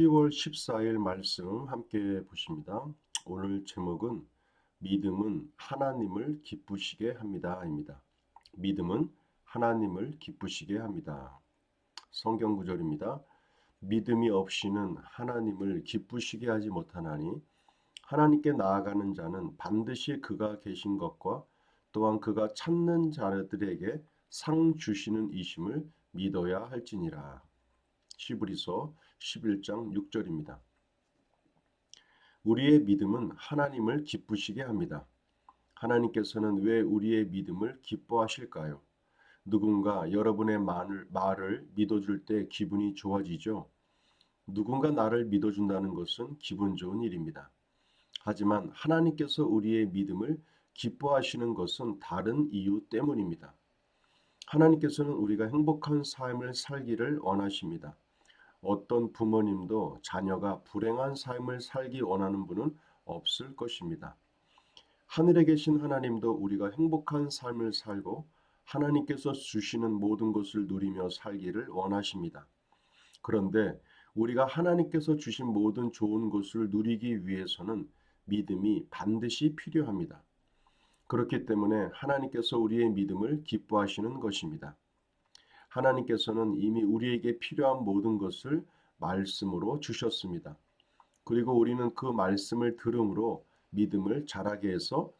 10월 14일 말씀 함께 보십니다. 오늘 제목은 믿음은 하나님을 기쁘시게 합니다입니다. 믿음은 하나님을 기쁘시게 합니다. 성경 구절입니다. 믿음이 없이는 하나님을 기쁘시게 하지 못하나니 하나님께 나아가는 자는 반드시 그가 계신 것과 또한 그가 찾는 자들에게 상 주시는 이심을 믿어야 할지니라. 히브리서 11장 6절입니다. 우리의 믿음은 하나님을 기쁘시게 합니다. 하나님께서는 왜 우리의 믿음을 기뻐하실까요? 누군가 여러분의 말을 믿어줄 때 기분이 좋아지죠. 누군가 나를 믿어준다는 것은 기분 좋은 일입니다. 하지만 하나님께서 우리의 믿음을 기뻐하시는 것은 다른 이유 때문입니다. 하나님께서는 우리가 행복한 삶을 살기를 원하십니다. 어떤 부모님도 자녀가 불행한 삶을 살기 원하는 분은 없을 것입니다. 하늘에 계신 하나님도 우리가 행복한 삶을 살고 하나님께서 주시는 모든 것을 누리며 살기를 원하십니다. 그런데 우리가 하나님께서 주신 모든 좋은 것을 누리기 위해서는 믿음이 반드시 필요합니다. 그렇기 때문에 하나님께서 우리의 믿음을 기뻐하시는 것입니다. 하나님께서는 이미 우리에게 필요한 모든 것을 말씀으로 주셨습니다. 그리고 우리는 그 말씀을 들음으로 믿음을 자라게 해서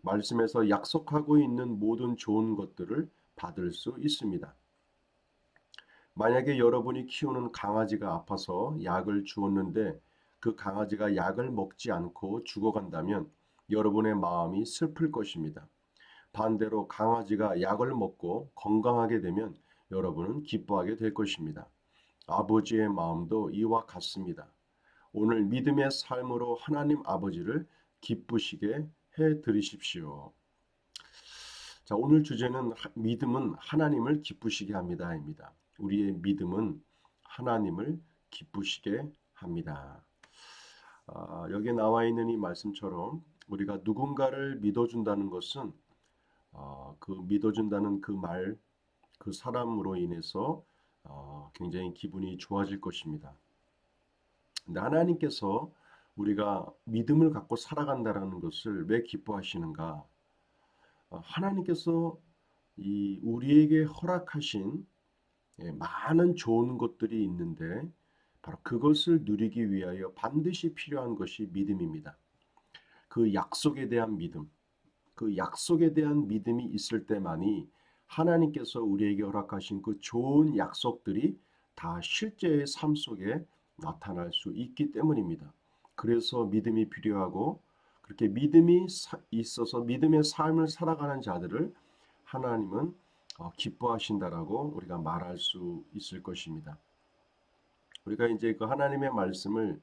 말씀에서 약속하고 있는 모든 좋은 것들을 받을 수 있습니다. 만약에 여러분이 키우는 강아지가 아파서 약을 주었는데 그 강아지가 약을 먹지 않고 죽어간다면 여러분의 마음이 슬플 것입니다. 반대로 강아지가 약을 먹고 건강하게 되면 여러분은 기뻐하게 될 것입니다. 아버지의 마음도 이와 같습니다. 오늘 믿음의 삶으로 하나님 아버지를 기쁘시게 해 드리십시오. 자, 오늘 주제는 믿음은 하나님을 기쁘시게 합니다입니다. 우리의 믿음은 하나님을 기쁘시게 합니다. 여기에 나와 있는 이 말씀처럼 우리가 누군가를 믿어준다는 것은 그 믿어준다는 그 말, 그 사람으로 인해서 굉장히 기분이 좋아질 것입니다. 근데 하나님께서 우리가 믿음을 갖고 살아간다라는 것을 왜 기뻐하시는가? 하나님께서 이 우리에게 허락하신 많은 좋은 것들이 있는데 바로 그것을 누리기 위하여 반드시 필요한 것이 믿음입니다. 그 약속에 대한 믿음, 그 약속에 대한 믿음이 있을 때만이 하나님께서 우리에게 허락하신 그 좋은 약속들이 다 실제의 삶 속에 나타날 수 있기 때문입니다. 그래서 믿음이 필요하고 그렇게 믿음이 있어서 믿음의 삶을 살아가는 자들을 하나님은 기뻐하신다라고 우리가 말할 수 있을 것입니다. 우리가 이제 그 하나님의 말씀을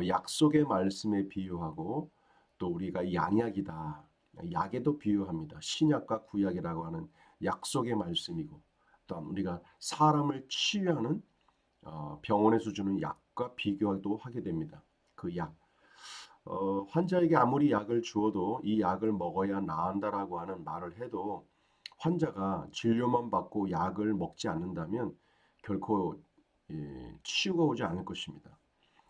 약속의 말씀에 비유하고 또 우리가 양약이다. 약에도 비유합니다. 신약과 구약이라고 하는 약속의 말씀이고 또한 우리가 사람을 치유하는 병원에서 주는 약과 비교도 하게 됩니다. 그 약. 환자에게 아무리 약을 주어도 이 약을 먹어야 나은다라고 하는 말을 해도 환자가 진료만 받고 약을 먹지 않는다면 결코 치유가 오지 않을 것입니다.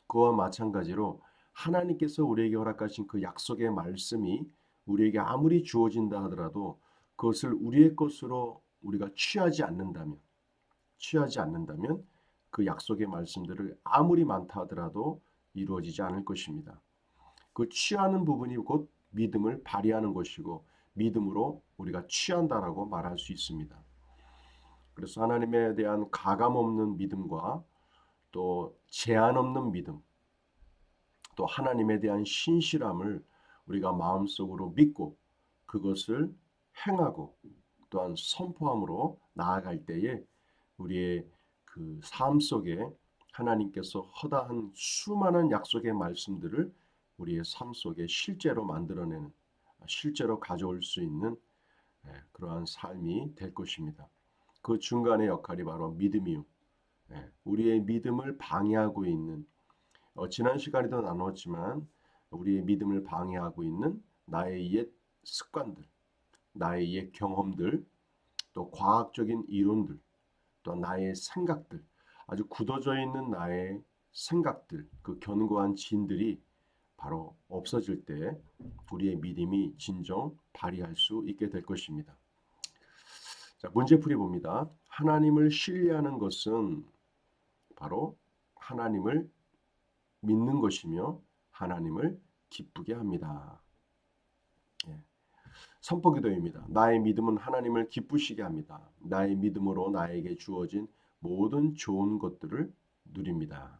그와 마찬가지로 하나님께서 우리에게 허락하신 그 약속의 말씀이 우리에게 아무리 주어진다 하더라도 그것을 우리의 것으로 우리가 취하지 않는다면 그 약속의 말씀들을 아무리 많다 하더라도 이루어지지 않을 것입니다. 그 취하는 부분이 곧 믿음을 발휘하는 것이고 믿음으로 우리가 취한다라고 말할 수 있습니다. 그래서 하나님에 대한 가감 없는 믿음과 또 제한 없는 믿음, 또 하나님에 대한 신실함을 우리가 마음속으로 믿고 그것을 행하고 또한 선포함으로 나아갈 때에 우리의 그 삶 속에 하나님께서 허다한 수많은 약속의 말씀들을 우리의 삶 속에 실제로 만들어내는 실제로 가져올 수 있는 그러한 삶이 될 것입니다. 그 중간의 역할이 바로 믿음이요. 우리의 믿음을 방해하고 있는 지난 시간에도 나눴지만 우리의 믿음을 방해하고 있는 나의 옛 습관들, 나의 옛 경험들, 또 과학적인 이론들, 또 나의 생각들, 아주 굳어져 있는 나의 생각들, 그 견고한 진들이 바로 없어질 때 우리의 믿음이 진정 발휘할 수 있게 될 것입니다. 자, 문제풀이 봅니다. 하나님을 신뢰하는 것은 바로 하나님을 믿는 것이며 하나님을 기쁘게 합니다. 예. 선포기도입니다. 나의 믿음은 하나님을 기쁘시게 합니다. 나의 믿음으로 나에게 주어진 모든 좋은 것들을 누립니다.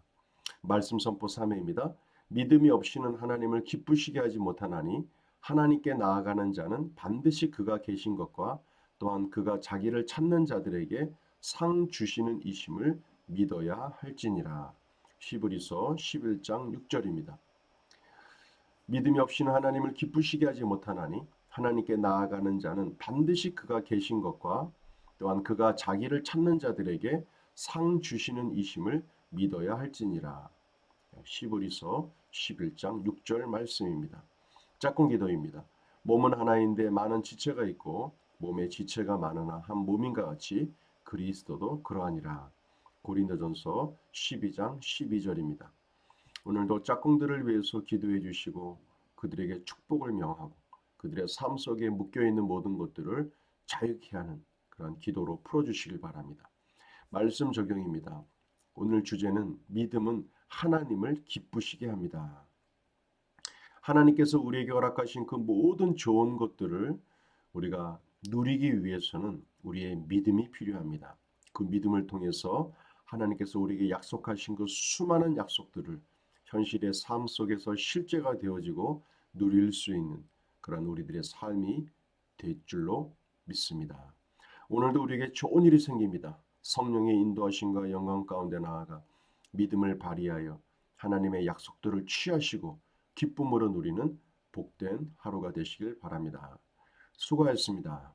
말씀 선포 3회입니다. 믿음이 없이는 하나님을 기쁘시게 하지 못하나니 하나님께 나아가는 자는 반드시 그가 계신 것과 또한 그가 자기를 찾는 자들에게 상 주시는 이심을 믿어야 할지니라. 히브리서 11장 6절입니다. 믿음이 없이는 하나님을 기쁘시게 하지 못하나니 하나님께 나아가는 자는 반드시 그가 계신 것과 또한 그가 자기를 찾는 자들에게 상 주시는 이심을 믿어야 할지니라. 히브리서 11장 6절 말씀입니다. 짝꿍 기도입니다. 몸은 하나인데 많은 지체가 있고 몸에 지체가 많으나 한 몸인가 같이 그리스도도 그러하니라. 고린도전서 12장 12절입니다. 오늘도 짝꿍들을 위해서 기도해 주시고 그들에게 축복을 명하고 그들의 삶 속에 묶여있는 모든 것들을 자유케 하는 그런 기도로 풀어주시길 바랍니다. 말씀 적용입니다. 오늘 주제는 믿음은 하나님을 기쁘시게 합니다. 하나님께서 우리에게 허락하신 그 모든 좋은 것들을 우리가 누리기 위해서는 우리의 믿음이 필요합니다. 그 믿음을 통해서 하나님께서 우리에게 약속하신 그 수많은 약속들을 현실의 삶 속에서 실제가 되어지고 누릴 수 있는 그런 우리들의 삶이 될 줄로 믿습니다. 오늘도 우리에게 좋은 일이 생깁니다. 성령의 인도하심과 영광 가운데 나아가 믿음을 발휘하여 하나님의 약속들을 취하시고 기쁨으로 누리는 복된 하루가 되시길 바랍니다. 수고하셨습니다.